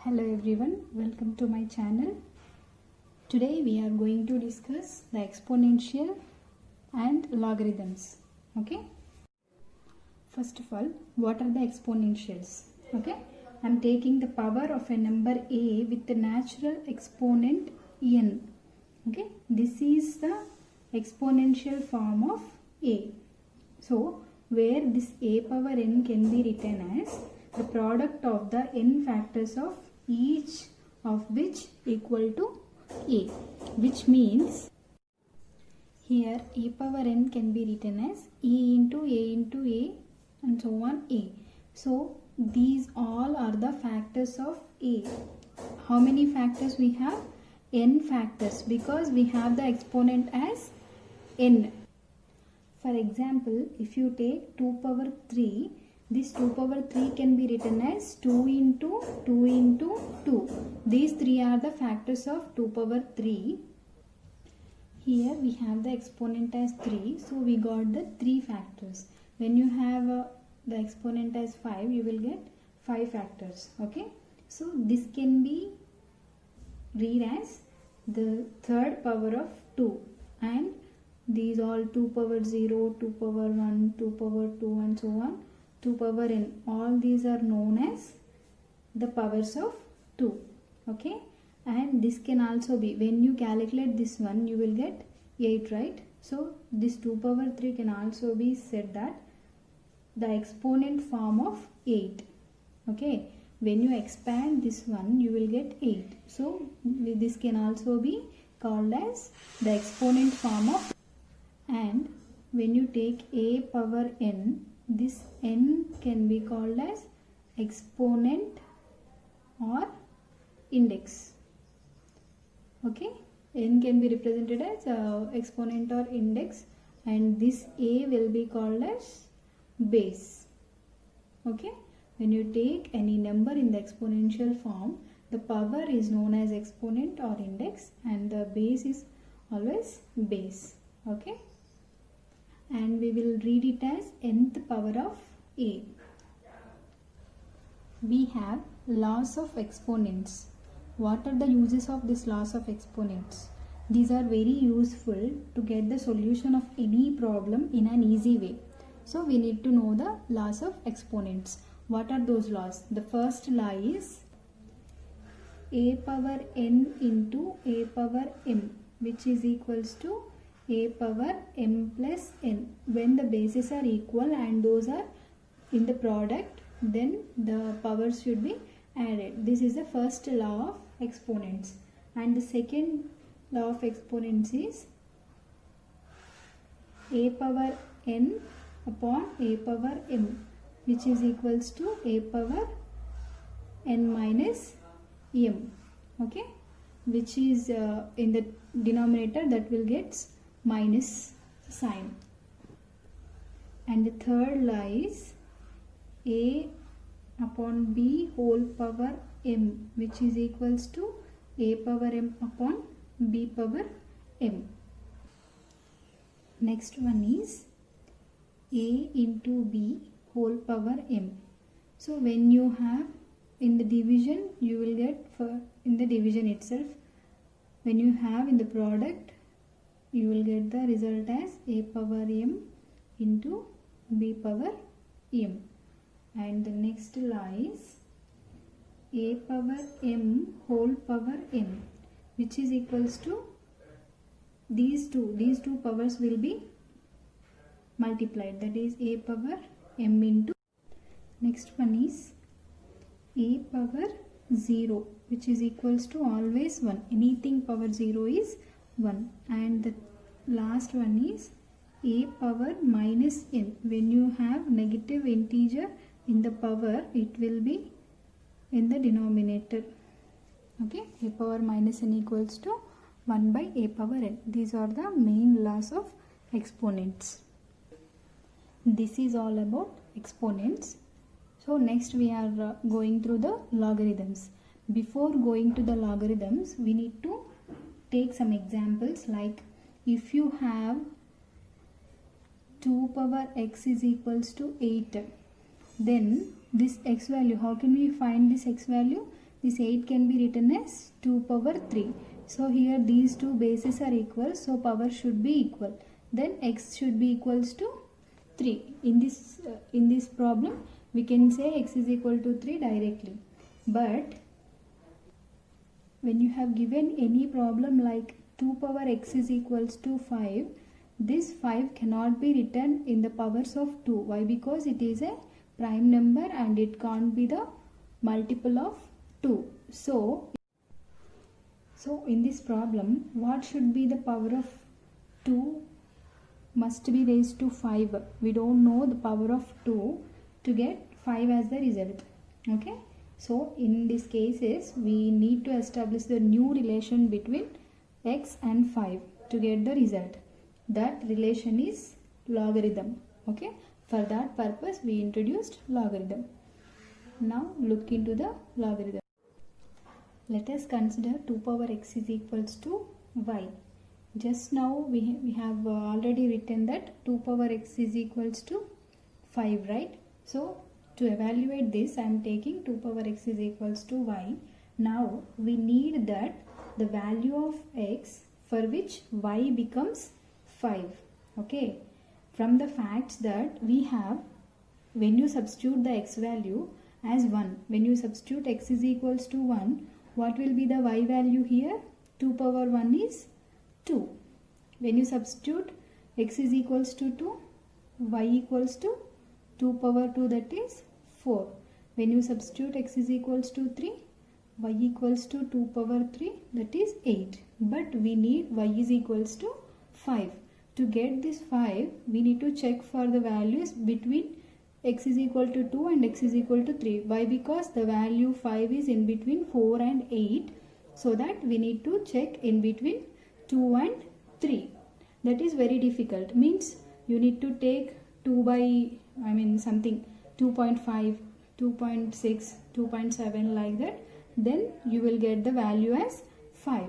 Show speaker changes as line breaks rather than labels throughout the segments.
Hello everyone, welcome to my channel. Today we are going to discuss the exponential and logarithms. Okay. First of all, what are the exponentials? Okay. I am taking the power of a number a with the natural exponent n. Okay. This is the exponential form of a. So, where this a power n can be written as the product of the n factors of each of which equal to a, which means here a power n can be written as e into a and so on a. So these all are the factors of a. How many factors we have? N factors, because we have the exponent as n. For example, if you take 2 power 3, this 2 power 3 can be written as 2 into 2 into 2. These three are the factors of 2 power 3. Here we have the exponent as 3. So we got the 3 factors. When you have the exponent as 5, you will get 5 factors. Okay. So this can be read as the third power of 2. And these all 2 power 0, 2 power 1, 2 power 2 and so on. 2 power n, all these are known as the powers of 2. Okay, and this can also be, when you calculate this one, you will get 8, right? So this 2 power 3 can also be said that the exponent form of 8. Okay, when you expand this one, you will get 8. So this can also be called as the exponent form of. And when you take a power n, this n can be called as exponent or index. Okay, n can be represented as exponent or index, and this a will be called as base. Okay, when you take any number in the exponential form, the power is known as exponent or index and the base is always base. Okay, and we will read it as nth power of a. We have laws of exponents. What are the uses of this laws of exponents? These are very useful to get the solution of any problem in an easy way. So we need to know the laws of exponents. What are those laws? The first law is a power n into a power m, which is equals to a power m plus n. When the bases are equal and those are in the product, then the powers should be added. This is the first law of exponents. And the second law of exponents is a power n upon a power m, which is equals to a power n minus m. Okay, which is in the denominator, that will get minus sign. And the third law is a upon b whole power m, which is equals to a power m upon b power m. Next one is a into b whole power m. So when you have in the division, you will get in the division itself, when you have in the product, you will get the result as a power m into b power m. And the next law is a power m whole power m, which is equals to these two powers will be multiplied, that is a power m into. Next one is a power 0, which is equals to always 1. Anything power 0 is 1. And the last one is a power minus n. When you have negative integer in the power, it will be in the denominator. Okay, a power minus n equals to 1 by a power n. These are the main laws of exponents. This is all about exponents. So next we are going through the logarithms. Before going to the logarithms, we need to take some examples, like if you have 2 power x is equals to 8, then this x value, how can we find this x value? this 8 can be written as 2 power 3. So here these two bases are equal, so power should be equal. Then x should be equals to 3. In this problem we can say x is equal to 3 directly. But when you have given any problem like 2 power x is equals to 5, this 5 cannot be written in the powers of 2. Why? Because it is a prime number and it can't be the multiple of 2. So in this problem, what should be the power of 2? Must be raised to 5. We don't know the power of 2 to get 5 as the result. Okay. So in these cases, we need to establish the new relation between x and 5 to get the result. That relation is logarithm. Okay. For that purpose, we introduced logarithm. Now look into the logarithm. Let us consider 2 power x is equals to y. Just now we have already written that 2 power x is equals to 5, right? So to evaluate this, I am taking 2 power x is equals to y. Now we need that the value of x for which y becomes 5. Okay. From the facts that we have, when you substitute the x value as 1, when you substitute x is equals to 1, what will be the y value here? 2 power 1 is 2. When you substitute x is equals to 2, y equals to 2 power 2, that is 4. When you substitute x is equals to 3, y equals to 2 power 3, that is 8. But we need y is equals to 5. To get this 5, we need to check for the values between x is equal to 2 and x is equal to 3. Why? Because the value 5 is in between 4 and 8. So that we need to check in between 2 and 3. That is very difficult. Means you need to take 2 by, something 2.5, 2.6, 2.7 like that. Then you will get the value as 5.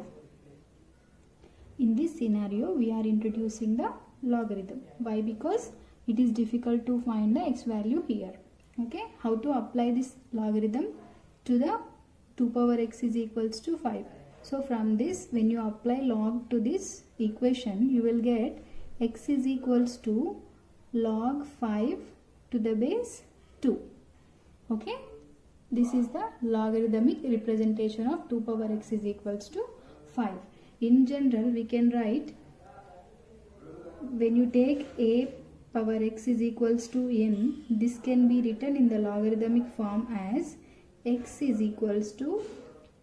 In this scenario, we are introducing the logarithm. Why? Because it is difficult to find the x value here. Okay. How to apply this logarithm to the 2 power x is equals to 5. So from this, when you apply log to this equation, you will get x is equals to log 5 to the base 2. Okay. This is the logarithmic representation of 2 power x is equals to 5. In general, we can write, when you take a power x is equals to n, this can be written in the logarithmic form as x is equals to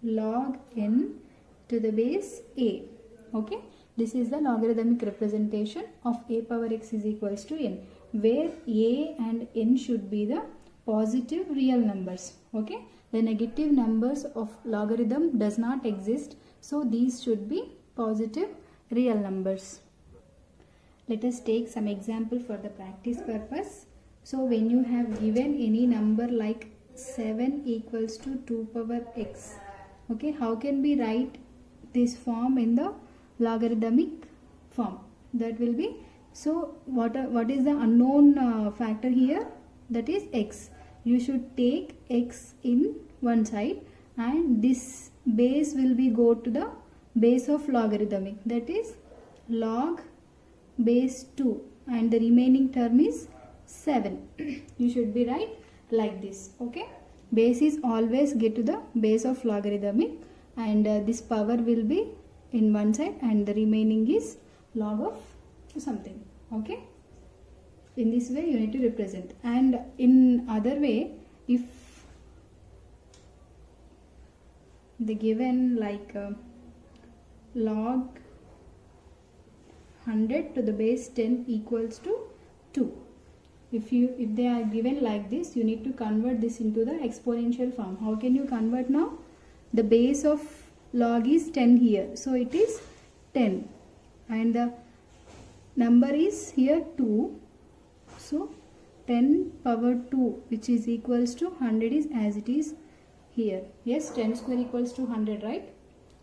log n to the base a. Okay. This is the logarithmic representation of a power x is equals to n, where a and n should be the positive real numbers. Okay. The negative numbers of logarithm does not exist. So these should be positive real numbers. Let us take some example for the practice purpose. So when you have given any number like 7 equals to 2 power x, okay, how can we write this form in the logarithmic form? That will be, so what is the unknown factor here? That is x. You should take x in one side and this base will be go to the base of logarithmic, that is log base 2, and the remaining term is 7. You should be write like this. Okay. Base is always get to the base of logarithmic, and this power will be in one side and the remaining is log of something. Okay. In this way you need to represent. And in other way, if the given like log 100 to the base 10 equals to 2. If they are given like this, you need to convert this into the exponential form. How can you convert now? The base of log is 10 here, so it is 10 and the number is here 2, so 10 power 2 which is equals to 100 is as it is here. Yes, 10 square equals to 100, right?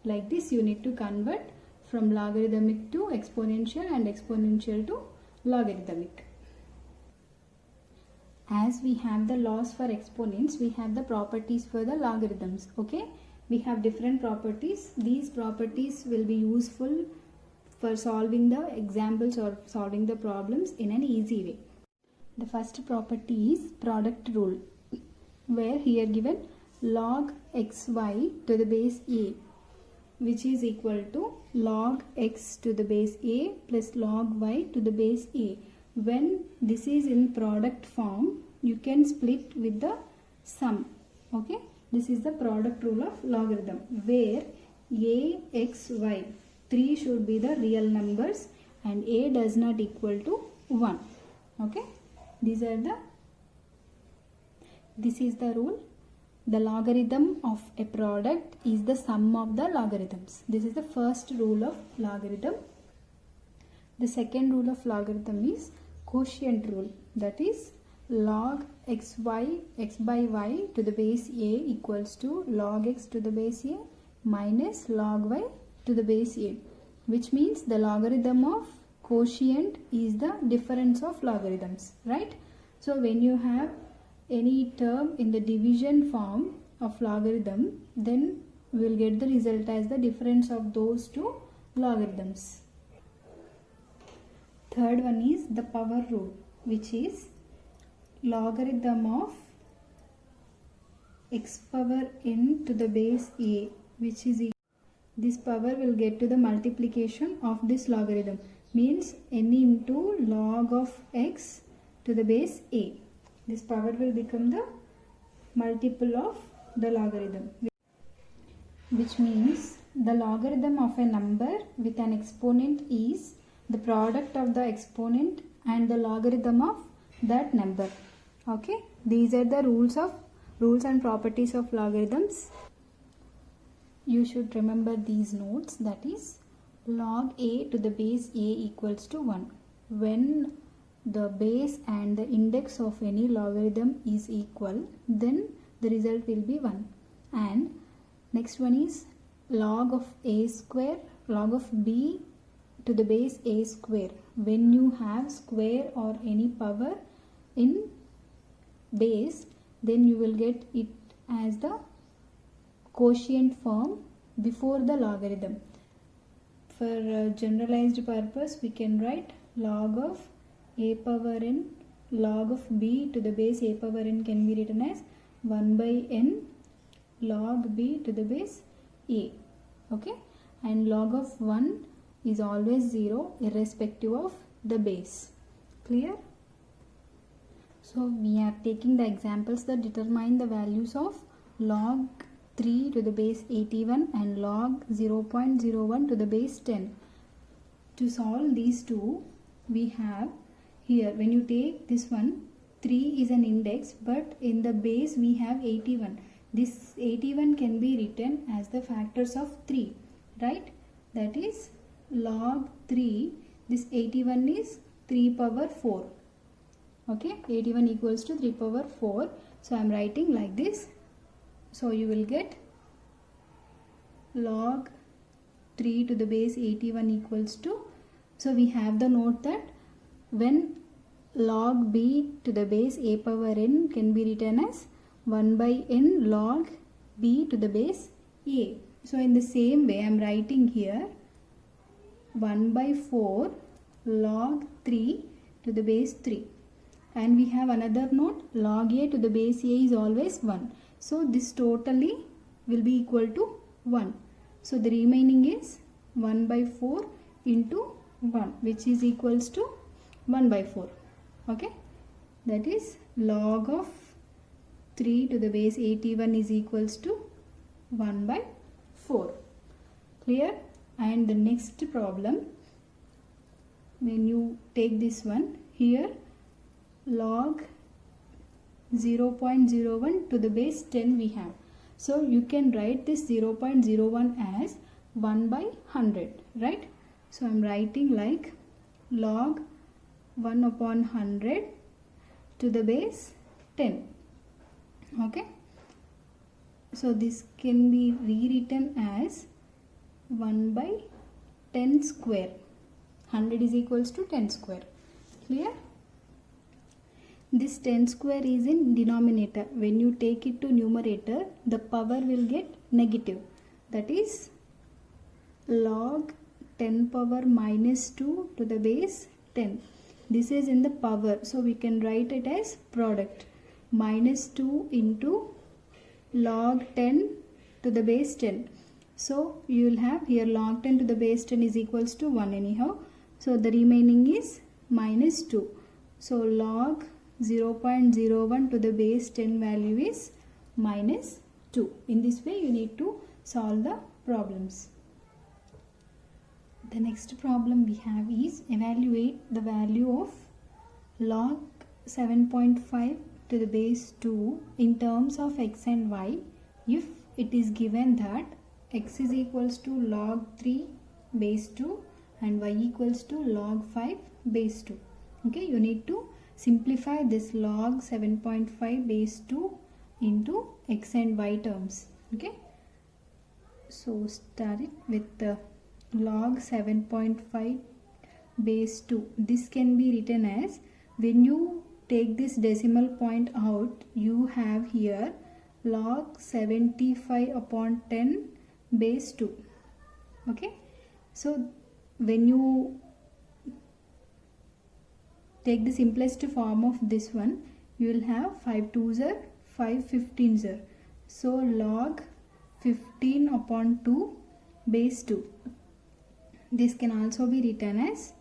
Like this you need to convert from logarithmic to exponential and exponential to logarithmic. as we have the laws for exponents, we have the properties for the logarithms. Okay, we have different properties. These properties will be useful for solving the examples or solving the problems in an easy way. The first property is product rule, where here given log xy to the base a, which is equal to log x to the base a plus log y to the base a. When this is in product form, you can split with the sum. Okay, this is the product rule of logarithm, where a, x, y, 3 should be the real numbers and a does not equal to 1. Okay, this is the rule. The logarithm of a product is the sum of the logarithms. This is the first rule of logarithm. The second rule of logarithm is quotient rule, that is log x by y to the base a equals to log x to the base a minus log y to the base a, which means the logarithm of quotient is the difference of logarithms, right? So when you have any term in the division form of logarithm, then we will get the result as the difference of those two logarithms. Third one is the power rule, which is logarithm of x power n to the base a, which is this power will get to the multiplication of this logarithm, means n into log of x to the base a. This power will become the multiple of the logarithm, which means the logarithm of a number with an exponent is the product of the exponent and the logarithm of that number. Okay, these are the rules and properties of logarithms. You should remember these notes, that is log a to the base a equals to 1. When the base and the index of any logarithm is equal, then the result will be 1. And next one is log of a square, log of b to the base a square. When you have square or any power in base, then you will get it as the quotient form before the logarithm. For generalized purpose, we can write log of a power n, log of b to the base a power n can be written as 1 by n log b to the base a. Okay, and log of 1 is always 0 irrespective of the base. Clear? So we are taking the examples that determine the values of log 3 to the base 81 and log 0.01 to the base 10. To solve these two, we have here, when you take this one, 3 is an index, but in the base we have 81. This 81 can be written as the factors of 3, right? That is log 3, this 81 is 3 power 4. Okay, 81 equals to 3 power 4. So I am writing like this. So you will get log 3 to the base 81 equals to, so we have the note that when log b to the base a power n can be written as 1 by n log b to the base a. So in the same way I am writing here 1 by 4 log 3 to the base 3. And we have another note, log a to the base a is always 1. So this totally will be equal to 1. So the remaining is 1 by 4 into 1, which is equals to 1 by 4. Okay, that is log of 3 to the base 81 is equals to 1 by 4. Clear? And the next problem, when you take this one, here log 0.01 to the base 10 we have. So you can write this 0.01 as 1 by 100, right? So I am writing like log 1 upon 100 to the base 10. Okay. So this can be rewritten as 1 by 10 square. 100 is equals to 10 square. Clear? this 10 square is in denominator. When you take it to numerator, the power will get negative. That is log 10 power minus 2 to the base 10. This is in the power, so we can write it as product. Minus 2 into log 10 to the base 10. So you will have here log 10 to the base 10 is equals to 1 anyhow. So the remaining is minus 2. So log 0.01 to the base 10 value is minus 2. In this way you need to solve the problems. The next problem we have is evaluate the value of log 7.5 to the base 2 in terms of x and y if it is given that x is equals to log 3 base 2 and y equals to log 5 base 2. Okay, you need to simplify this log 7.5 base 2 into x and y terms. Okay, so start it with the log 7.5 base 2. This can be written as, when you take this decimal point out, you have here log 75 upon 10 base 2. Okay, so when you take the simplest form of this one, you will have 5 2s are 5 15s are. So log 15 upon 2 base 2. This can also be written as,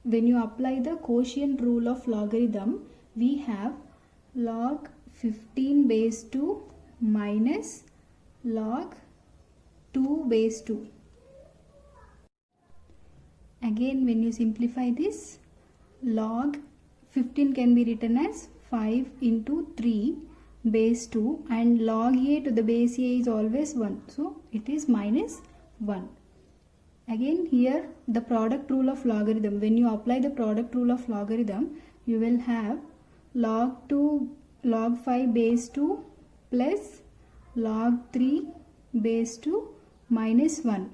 when you apply the quotient rule of logarithm, we have log 15 base 2 minus log 2 base 2. Again, when you simplify this, log 15 can be written as 5 into 3 base 2 and log a to the base a is always 1. So it is minus 1. Again here the product rule of logarithm. When you apply the product rule of logarithm, you will have log 5 base 2 plus log 3 base 2 minus 1.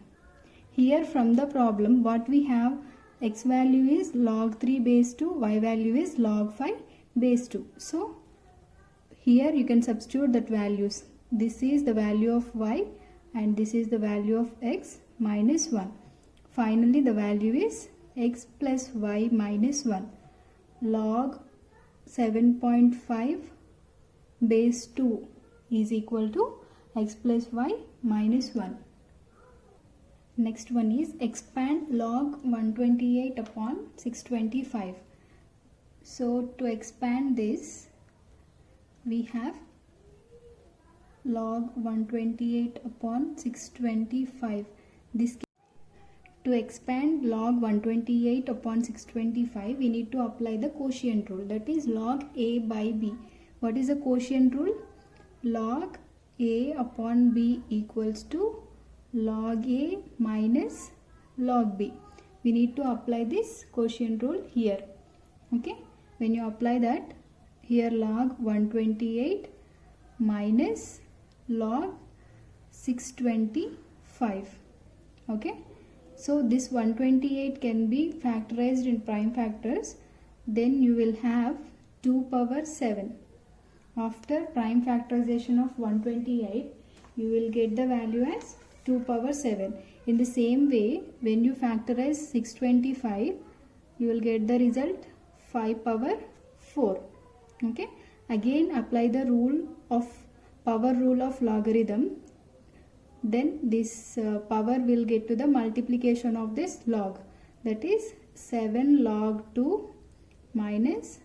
Here from the problem what we have, x value is log 3 base 2, y value is log 5 base 2. So here you can substitute that values. This is the value of y and this is the value of x minus 1. Finally the value is x plus y minus 1. Log 7.5 base 2 is equal to x plus y minus 1. Next one is expand log 128 upon 625. So to expand this, we have log 128 upon 625. To expand log 128 upon 625, we need to apply the quotient rule, that is log a by b. What is the quotient rule? Log a upon b equals to log a minus log b. We need to apply this quotient rule here. Okay, when you apply that, here log 128 minus log 625. Okay, so this 128 can be factorized in prime factors. Then you will have 2 power 7. After prime factorization of 128, you will get the value as 2 power 7. In the same way, when you factorize 625, you will get the result 5 power 4. Okay, again apply the rule of power rule of logarithm. Then this power will get to the multiplication of this log, that is 7 log 2 minus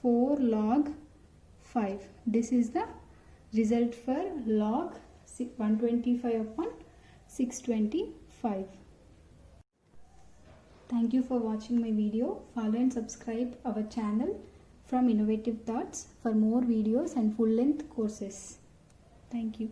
4 log 5. This is the result for log 125 upon 625. Thank you for watching my video. Follow and subscribe our channel from Innovative Thoughts for more videos and full length courses. Thank you.